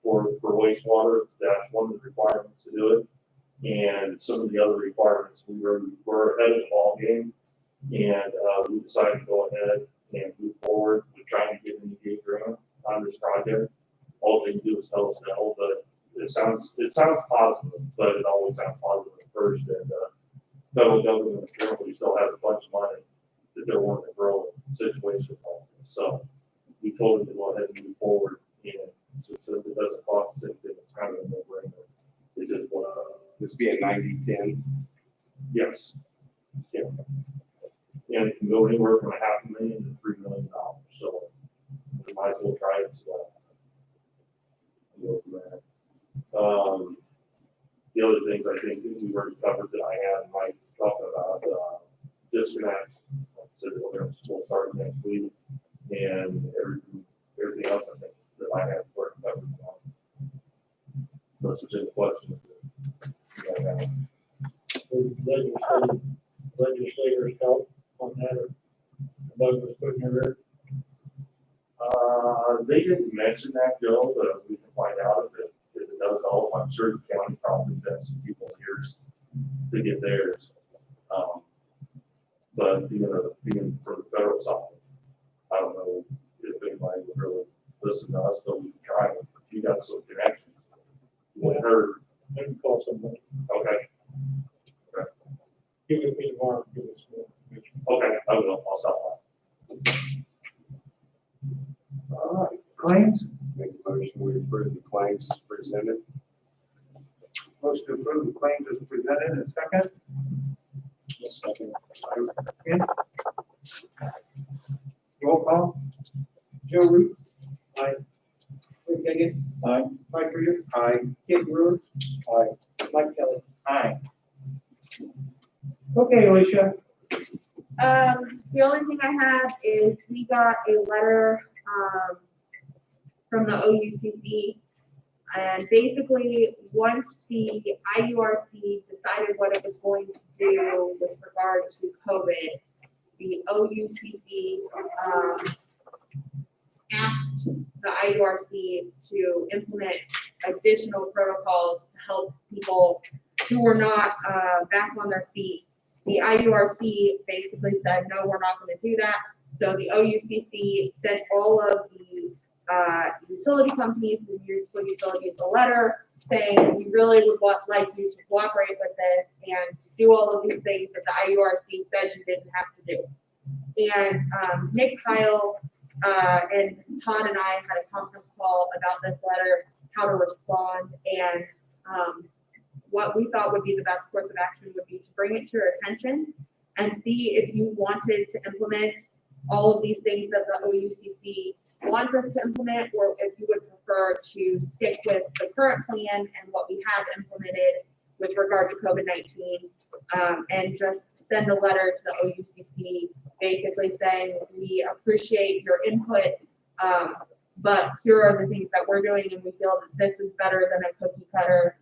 wastewater. That's one of the requirements to do it. And some of the other requirements, we're ahead of the ball game, and we decided to go ahead and move forward with trying to get an EDA grant on this project. All they can do is tell us no, but it sounds positive, but it always sounds positive at first. And federal government apparently still has a bunch of money that they're wanting to grow in situations like this. So we told them to go ahead and move forward, and since it doesn't cost us anything, it's kind of a no-brainer. It's just This be a 90-10. yes, yeah, and it can go anywhere from $500,000 to $3 million. So we might as well try it. So go from there. The other things I think that we already covered that I had Mike talking about, disconnects. Like I said, we'll start next week, and everything else I think that I have already covered. Unless there's any questions. Legislators help on that, or Douglas putting her. They didn't mention that, Joe, but we can find out if it does help. I'm sure the county probably sends some people years to get theirs. But being from the federal side, I don't know if anybody would really listen to us, but we can try it. If you got some connections, you wouldn't hurt. I can call somebody. Okay. Give it me tomorrow, give us more. Okay, I will. I'll stop by. All right, claims, Make a motion, we approve the claims as presented. motion to approve the claims as presented, and second. Ken? Roll call. Joe Root. Aye. Rick Hagan. Aye. Mike Reeder. Aye. Kate Brewer. Aye. Mike Kelly. Aye. Okay, Alicia. The only thing I have is we got a letter, from the OUCC. And basically, once the IURC decided what it was going to do with regard to COVID, the OUCC, asked the IURC to implement additional protocols to help people who were not, back on their feet. The IURC basically said, no, we're not gonna do that. So the OUCC sent all of the utility companies, the municipal utilities, a letter saying, we really would like you to cooperate with this and do all of these things that the IURC said you didn't have to do. And Nick Kyle and Todd and I had a conference call about this letter, how to respond, and what we thought would be the best course of action would be to bring it to your attention and see if you wanted to implement all of these things that the OUCC wants us to implement, or if you would prefer to stick with the current plan and what we have implemented with regard to COVID-19, and just send a letter to the OUCC basically saying, we appreciate your input, but here are the things that we're doing, and we feel that this is better than a cookie cutter,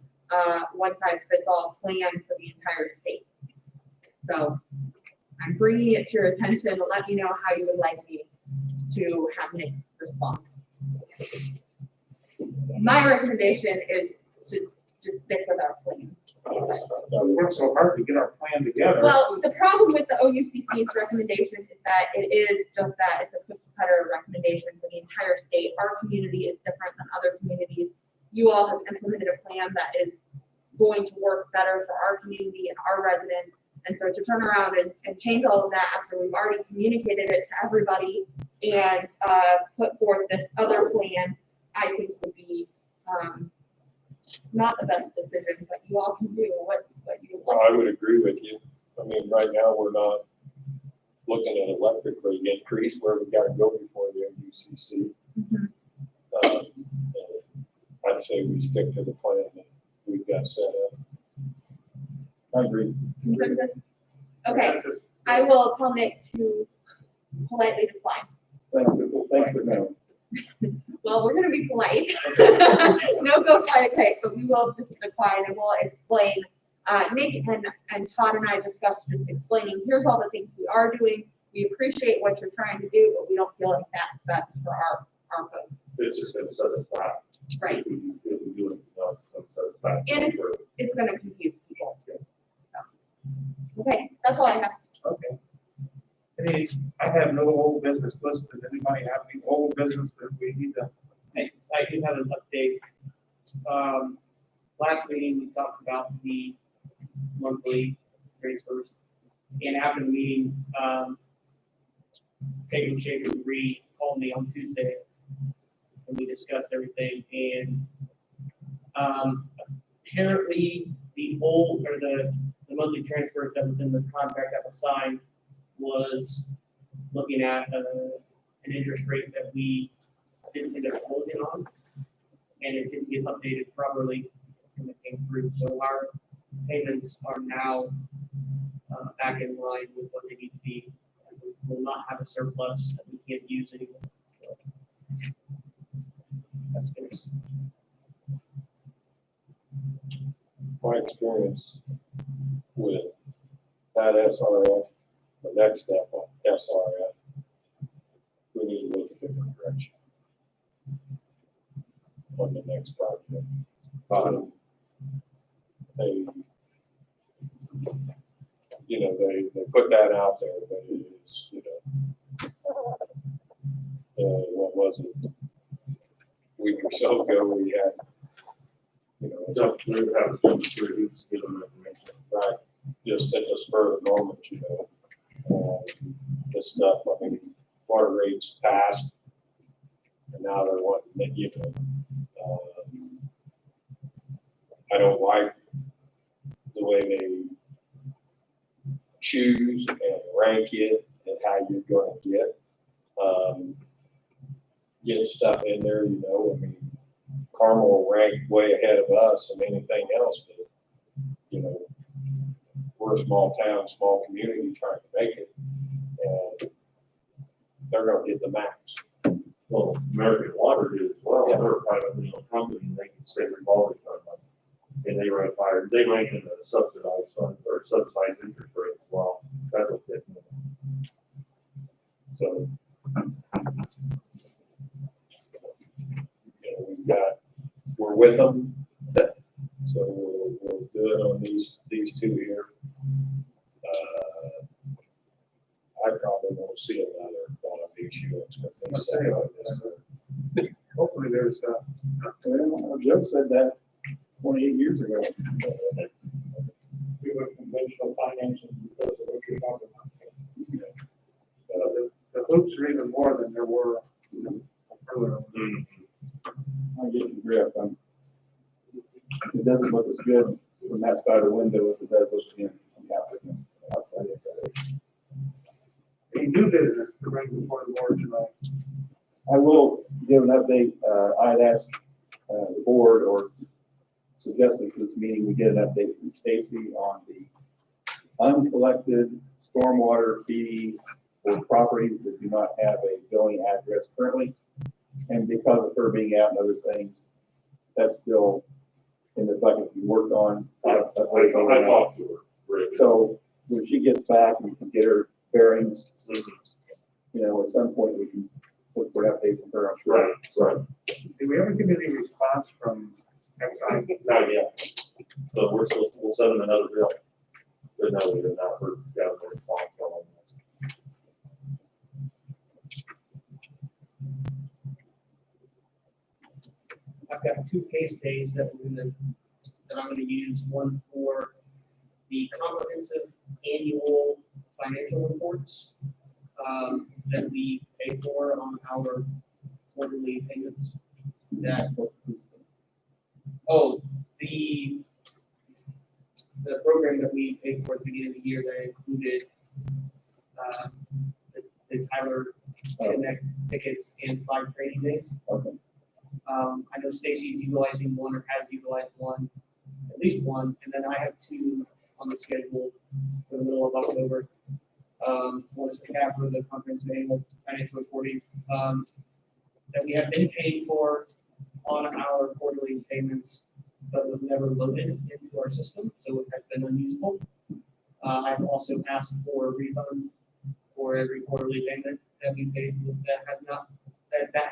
one-size-fits-all plan for the entire state. So I'm bringing it to your attention. Let me know how you would like me to have Nick respond. My recommendation is to just stick with our plan. We worked so hard to get our plan together. Well, the problem with the OUCC's recommendation is that it is just that, it's a cookie cutter recommendation for the entire state. Our community is different than other communities. You all have implemented a plan that is going to work better for our community and our residents. And so to turn around and change all of that after we've already communicated it to everybody and put forth this other plan, I think would be not the best decision, but you all can do what you Well, like. I would agree with you. I mean, right now, we're not looking at electric rate increase where we gotta go before the OUCC. Mhm. I'd say we stick to the plan that we've got set up. I agree. Okay, I will tell Nick to politely decline. Thanks for now. Well, we're gonna be polite. No go fly a kite, but we will just decline and we'll explain. Nick and Todd and I discussed just explaining, here's all the things we are doing. We appreciate what you're trying to do, but we don't feel like that's best for our folks. It's just gonna set us back. Right. If we do anything else, it's gonna set us back. And it's gonna confuse people too. So, okay, that's all I have. Okay. I have no old business listed. Does anybody have any old business that we need to? I do have an update. Last meeting, we talked about the monthly transfers. And after the meeting, Peyton Shaker Reed called me on Tuesday and we discussed everything. And apparently the monthly transfers that was in the contract that was signed was looking at an interest rate that we didn't end up closing on, and it didn't get updated properly when it came through. So our payments are now back in line with what they need to be. And we will not have a surplus that we can't use anymore. So that's finished. My experience with that SRF, the next step on SRF, we need to look a different direction on the next project. They, they put that out there, but it is, what was it? A week or so ago, we had, So we would have to jump through hoops to get them information. right, just at the spur of the moment, this stuff, I mean, water rates passed, and now they're wanting to, I don't like the way they choose and rank it and how you're gonna get stuff in there, I mean, Carmel ranked way ahead of us and anything else, but, we're a small town, small community trying to make it, and they're gonna get the max. Well, American Water did as well. Yeah. They're a privately owned company, and they can save revolving fund money. And they rank higher, they rank in the subsidized fund or subsidized interest rate as well. That's what they do. So, we're with them, so we'll do it on these two here. I probably won't see another one of these units. Hopefully there's, Well, Joe said that 28 years ago. We went conventional financing because of what you're talking about. the hoops are even more than there were, earlier. I get the drift. It doesn't look as good from that side of the window as it does looking in from the outside of that. Any new business to bring before the board tonight? I will give an update. I had asked the board or suggested for this meeting, we get an update from Stacy on the uncollected stormwater fees for properties that do not have a billing address currently. And because of her being out and other things, that's still in the bucket we worked on. I talked to her, Rick. So when she gets back, we can get her bearings. You know, at some point we can look for an update from her, I'm sure. Right. Did we ever get any response from Exxon? Not yet. So we'll send them another bill. But no, we have not heard, got a response from them. I've got two case days that I'm gonna use, one for the comprehensive annual financial reports, that we pay for on our quarterly payments. The program that we paid for at the beginning of the year that included, the Tyler Connect tickets and 5 training days. Okay. I know Stacy's utilizing one or has utilized one, at least one, and then I have 2 on the schedule for the middle of October. One is for CAFR, the comprehensive annual financial reporting, that we have been paying for on our quarterly payments, but was never loaded into our system, so it has been unusable. I've also asked for a refund for every quarterly payment that we paid that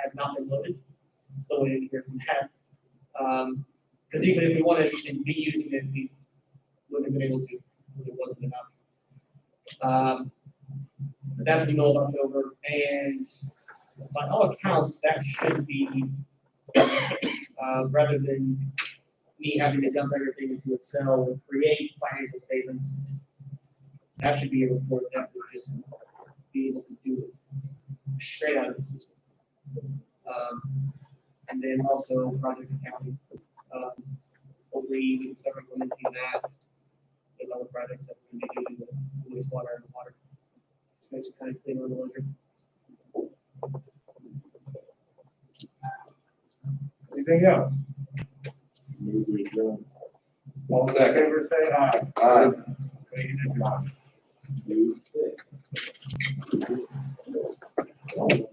has not been loaded. Still waiting to hear from that. Because even if we wanted to be using it, we wouldn't have been able to, because it wasn't enough. But that's the middle of October, and by all accounts, that should be, rather than me having to dump everything into Excel and create financial statements, that should be a report that would just be able to do it straight out of the system. And then also project accounting. Hopefully we can start implementing that with other projects that we're going to be doing with wastewater and water. Just makes it kind of cleaner and ledger. Anything else? Move to adjourn. All in favor, say aye. Aye. Meeting adjourned. Move.